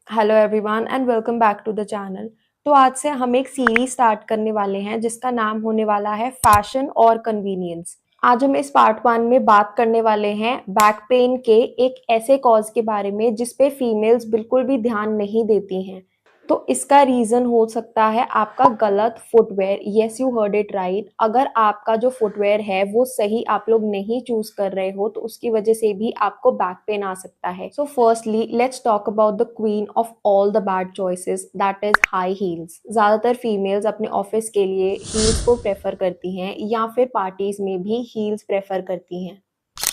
Hello everyone and welcome back to the channel. तो आज से हम एक सीरीज स्टार्ट करने वाले हैं जिसका नाम होने वाला है फैशन और कन्वीनियंस। आज हम इस पार्ट वन में बात करने वाले हैं बैक पेन के एक ऐसे कॉज के बारे में जिस पे फीमेल्स बिल्कुल भी ध्यान नहीं देती हैं। तो इसका रीज़न हो सकता है आपका गलत footwear. Yes, you heard it right. अगर आपका जो फुटवेयर है वो सही आप लोग नहीं चूज कर रहे हो तो उसकी वजह से भी आपको बैक पेन आ सकता है। So firstly let's talk about the queen of all the bad choices, that is high heels. ज्यादातर फीमेल्स अपने ऑफिस के लिए हील्स को प्रेफर करती हैं या फिर पार्टीज में भी हील्स प्रेफर करती हैं।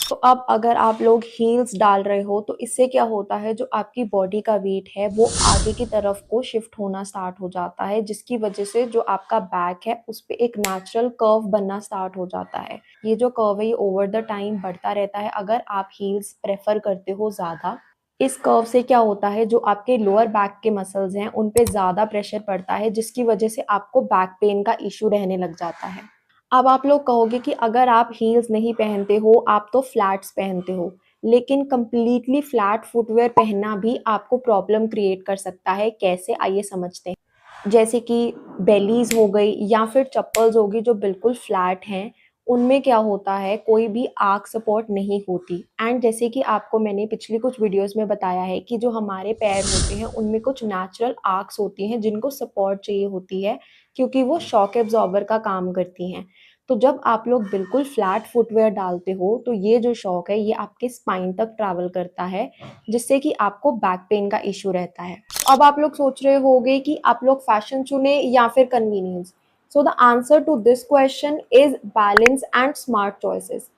तो अब अगर आप लोग हील्स डाल रहे हो तो इससे क्या होता है, जो आपकी बॉडी का वेट है वो आगे की तरफ को शिफ्ट होना स्टार्ट हो जाता है, जिसकी वजह से जो आपका बैक है उस पे एक नेचुरल कर्व बनना स्टार्ट हो जाता है। ये जो कर्व है ये ओवर द टाइम बढ़ता रहता है अगर आप हील्स प्रेफर करते हो ज़्यादा। इस कर्व से क्या होता है, जो आपके लोअर बैक के मसल्स हैं उन पे ज़्यादा प्रेशर पड़ता है, जिसकी वजह से आपको बैक पेन का इशू रहने लग जाता है। अब आप लोग कहोगे कि अगर आप हील्स नहीं पहनते हो, आप तो फ्लैट्स पहनते हो, लेकिन कंप्लीटली फ्लैट फुटवियर पहनना भी आपको प्रॉब्लम क्रिएट कर सकता है। कैसे, आइए समझते हैं। जैसे कि बेलीज हो गई या फिर चप्पल्स होगी जो बिल्कुल फ्लैट हैं, उनमें क्या होता है कोई भी आर्क सपोर्ट नहीं होती। एंड जैसे कि आपको मैंने पिछली कुछ वीडियोस में बताया है कि जो हमारे पैर होते हैं उनमें कुछ नेचुरल आर्क्स होती हैं जिनको सपोर्ट चाहिए होती है, क्योंकि वो शॉक एब्जॉर्बर का काम करती हैं। तो जब आप लोग बिल्कुल फ्लैट फुटवेयर डालते हो तो ये जो शॉक है ये आपके स्पाइन तक ट्रैवल करता है, जिससे कि आपको बैक पेन का इशू रहता है। अब आप लोग सोच रहे होंगे कि आप लोग फैशन चुने या फिर convenience. So the answer to this question is balance and smart choices.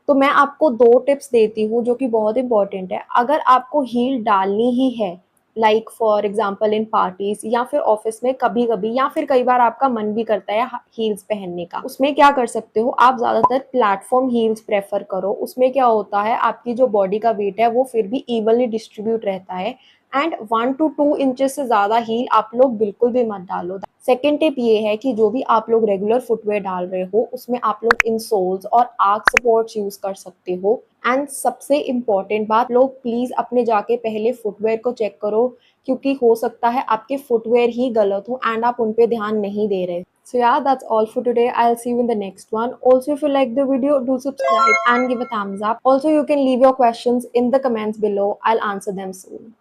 तो मैं आपको दो टिप्स देती हूँ जो कि बहुत इंपॉर्टेंट है। अगर आपको हील डालनी ही है, like for example in parties या फिर ऑफिस में कभी कभी, या फिर कई बार आपका मन भी करता है हील्स पहनने का, उसमें क्या कर सकते हो आप, ज्यादातर प्लेटफॉर्म हील्स प्रेफर करो। उसमें क्या होता है आपकी जो बॉडी का वेट है वो फिर भी इवनली डिस्ट्रीब्यूट रहता है। एंड 1 to 2 इंचेस से ज़्यादा हील आप लोग बिल्कुल भी मत डालो। सेकेंड टिप ये है कि जो भी आप लोग रेगुलर फुटवेयर डाल रहे हो उसमें आप लोग इंसोल्स और आर्क सपोर्ट्स यूज कर सकते हो। एंड सबसे इम्पॉर्टेंट बात, लोग प्लीज अपने जाके पहले फुटवेयर को चेक करो, क्योंकि हो सकता है आपके फुटवेयर ही गलत हो एंड आप उन पे ध्यान नहीं दे रहे। So yeah, that's all for today. I'll see you in the next one. Also, if you like the video, do subscribe and give a thumbs up. Also, you can leave your questions in the comments below. I'll answer them soon.